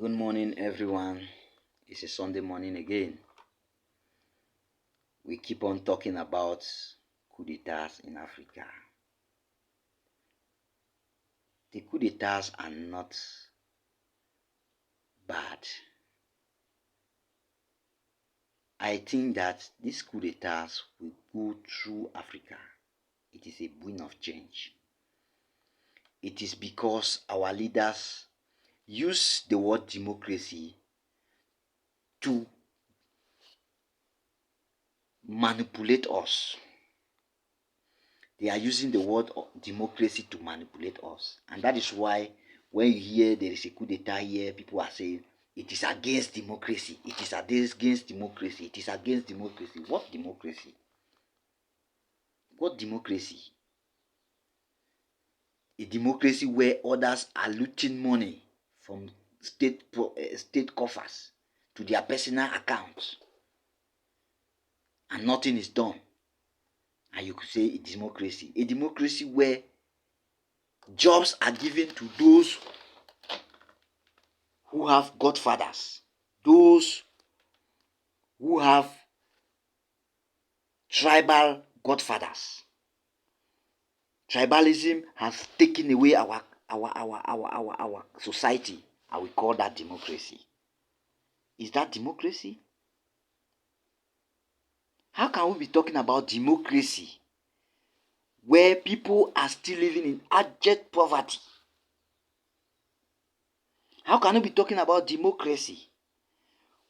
Good morning, everyone. It's a Sunday morning again. We keep on talking about coup d'etats in Africa. The coup d'etats are not bad. I think that these coup d'etats will go through Africa. It is a wind of change. It is because our leaders use the word democracy to manipulate us. They are using the word democracy to manipulate us. And that is why when you hear there is a coup d'etat here, people are saying it is against democracy. It is against democracy. It is against democracy. What democracy? What democracy? A democracy where others are looting money from state coffers to their personal accounts and nothing is done. And you could say a democracy. A democracy where jobs are given to those who have godfathers, those who have tribal godfathers. Tribalism has taken away our society, and we call that democracy. Is that democracy? How can we be talking about democracy where people are still living in abject poverty? How can we be talking about democracy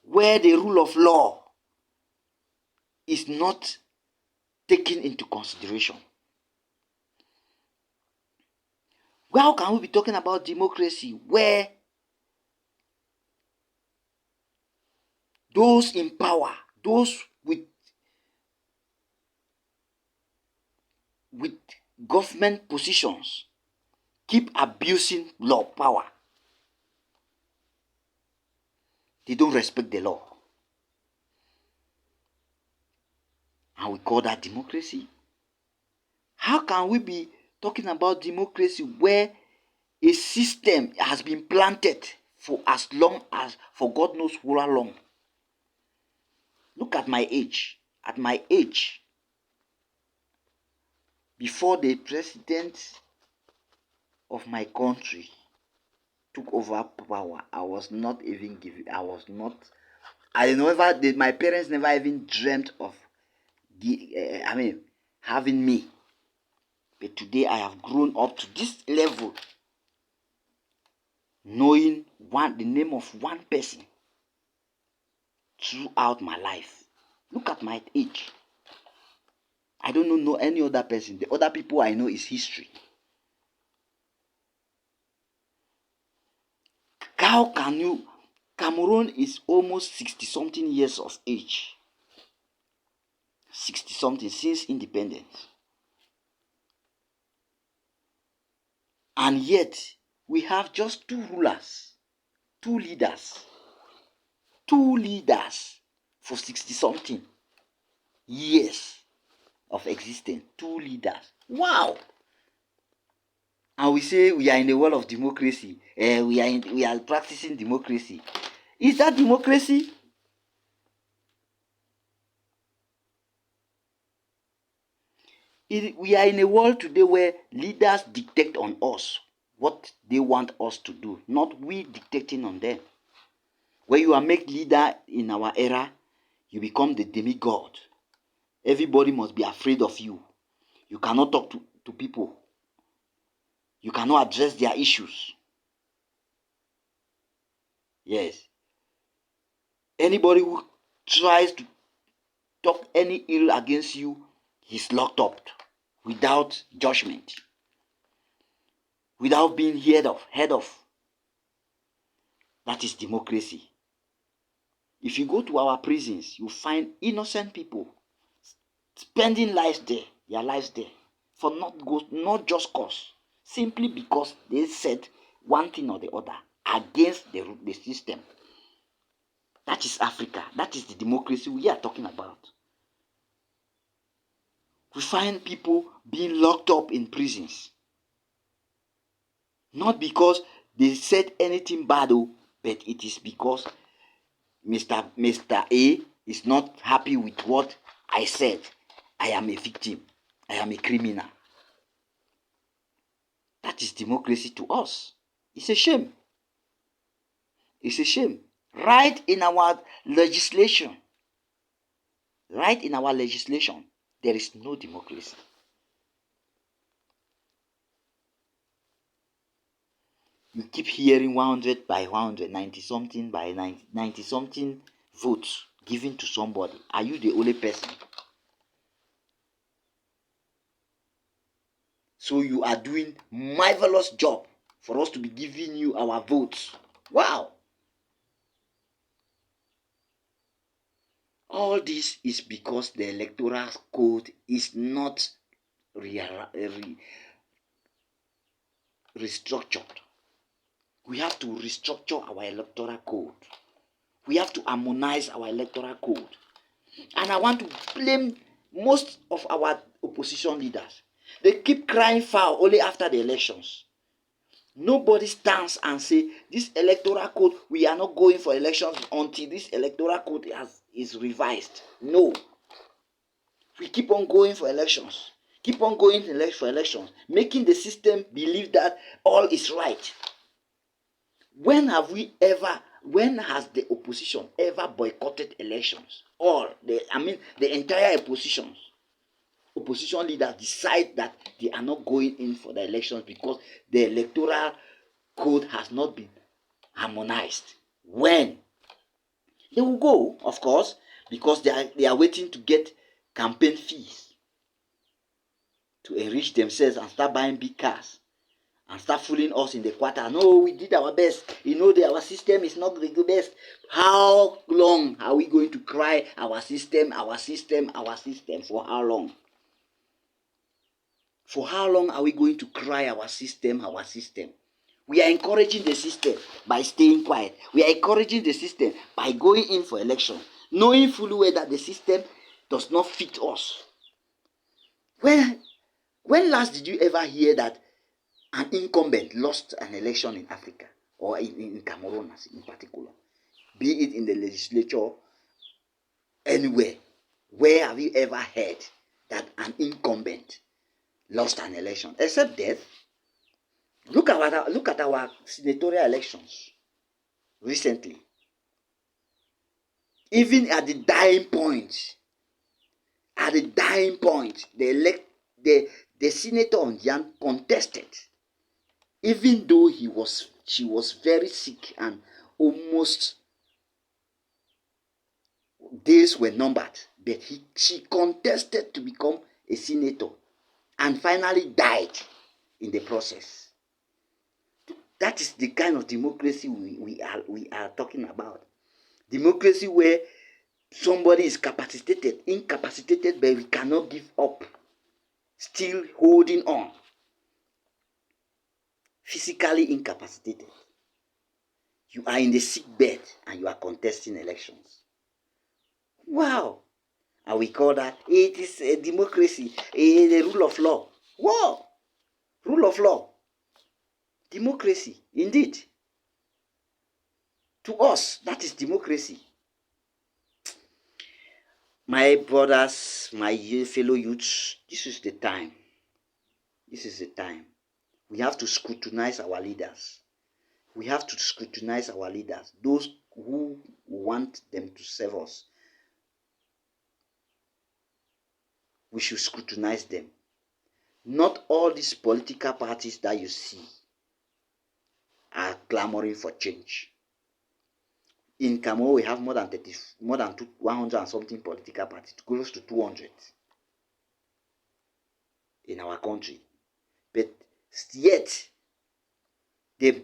where the rule of law is not taken into consideration? How can we be talking about democracy where those in power, those with government positions keep abusing law power? They don't respect the law. And we call that democracy? How can we be talking about democracy where a system has been planted for as long as, for God knows how long? Look at my age. At my age, before the president of my country took over power, I was not even given, my parents never even dreamt of having me. But today I have grown up to this level, knowing the name of one person throughout my life. Look at my age. I don't know any other person. The other people I know is history. How can you? Cameroon is almost 60-something years of age. 60-something since independence. And yet, we have just two rulers, two leaders for 60-something years of existence. Two leaders. Wow! And we say we are in the world of democracy. We are practicing democracy. Is that democracy? We are in a world today where leaders dictate on us what they want us to do, not we dictating on them. When you are made leader in our era, you become the demigod. Everybody must be afraid of you. You cannot talk to people. You cannot address their issues. Yes. Anybody who tries to talk any ill against you, he's locked up without judgment, without being heard of. That is democracy. If you go to our prisons, you find innocent people spending their lives there, for not just cause, simply because they said one thing or the other against the system. That is Africa. That is the democracy we are talking about. We find people being locked up in prisons, not because they said anything bad, but it is because Mr. A is not happy with what I said. I am a victim. I am a criminal. That is democracy to us. It's a shame. It's a shame. Right in our legislation, there is no democracy. You keep hearing 100 by 100, 90 something by 90 something votes given to somebody. Are you the only person? So you are doing marvelous job for us to be giving you our votes. Wow. All this is because the electoral code is not restructured. We have to restructure our electoral code. We have to harmonize our electoral code. And I want to blame most of our opposition leaders. They keep crying foul only after the elections. Nobody stands and say, this electoral code, we are not going for elections until this electoral code is revised. No. We keep on going for elections. Keep on going for elections, making the system believe that all is right. When has the opposition ever boycotted elections? The entire opposition leaders decide that they are not going in for the elections because the electoral code has not been harmonized. When? They will go, of course, because they are waiting to get campaign fees to enrich themselves and start buying big cars and start fooling us in the quarter. No, we did our best. Our system is not the best. How long are we going to cry our system? For how long? For how long are we going to cry our system? We are encouraging the system by staying quiet. We are encouraging the system by going in for election, knowing fully well that the system does not fit us. When last did you ever hear that an incumbent lost an election in Africa or in Cameroon in particular? Be it in the legislature, anywhere. Where have you ever heard that an incumbent lost an election? Except death. Look at our senatorial elections recently. Even at the dying point, the senator Ondian contested, even though she was very sick and almost days were numbered, but she contested to become a senator and finally died in the process. That is the kind of democracy we are talking about. Democracy where somebody is incapacitated, but we cannot give up, still holding on. Physically incapacitated. You are in the sick bed and you are contesting elections. Wow. And we call that, it is a democracy, the rule of law. Wow. Rule of law. Democracy, indeed. To us, that is democracy. My brothers, my fellow youths, this is the time. We have to scrutinize our leaders. Those who want them to serve us. We should scrutinize them. Not all these political parties that you see are clamoring for change. In Cameroon, we have more than 100 and something political parties, close to 200 in our country. But yet, the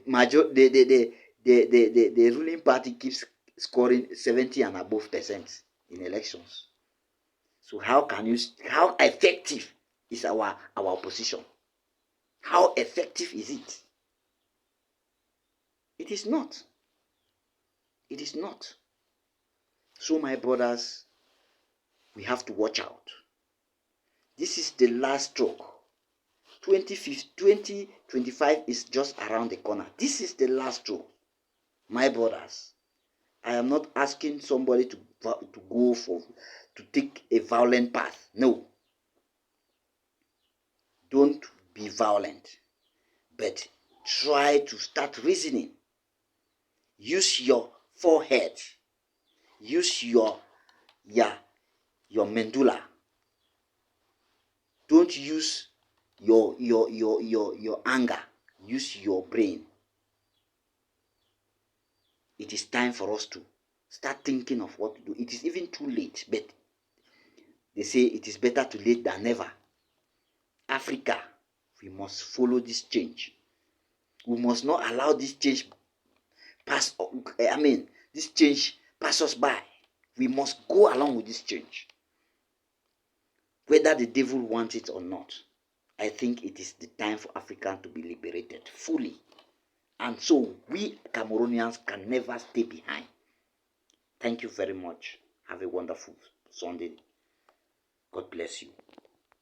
ruling party keeps scoring 70 and above percent in elections. So how effective is our opposition? How effective is it? It is not. So my brothers, we have to watch out. This is the last stroke. 2025 is just around the corner. This is the last stroke. My brothers, I am not asking somebody to take a violent path. No. Don't be violent, but try to start reasoning. Use your forehead. Use your medulla. Don't use your anger. Use your brain. It is time for us to start thinking of what to do. It is even too late, but they say it is better too late than never. Africa, we must follow this change. We must not allow this change this change pass us by. We must go along with this change. Whether the devil wants it or not, I think it is the time for Africa to be liberated fully. And so we Cameroonians can never stay behind. Thank you very much. Have a wonderful Sunday. God bless you.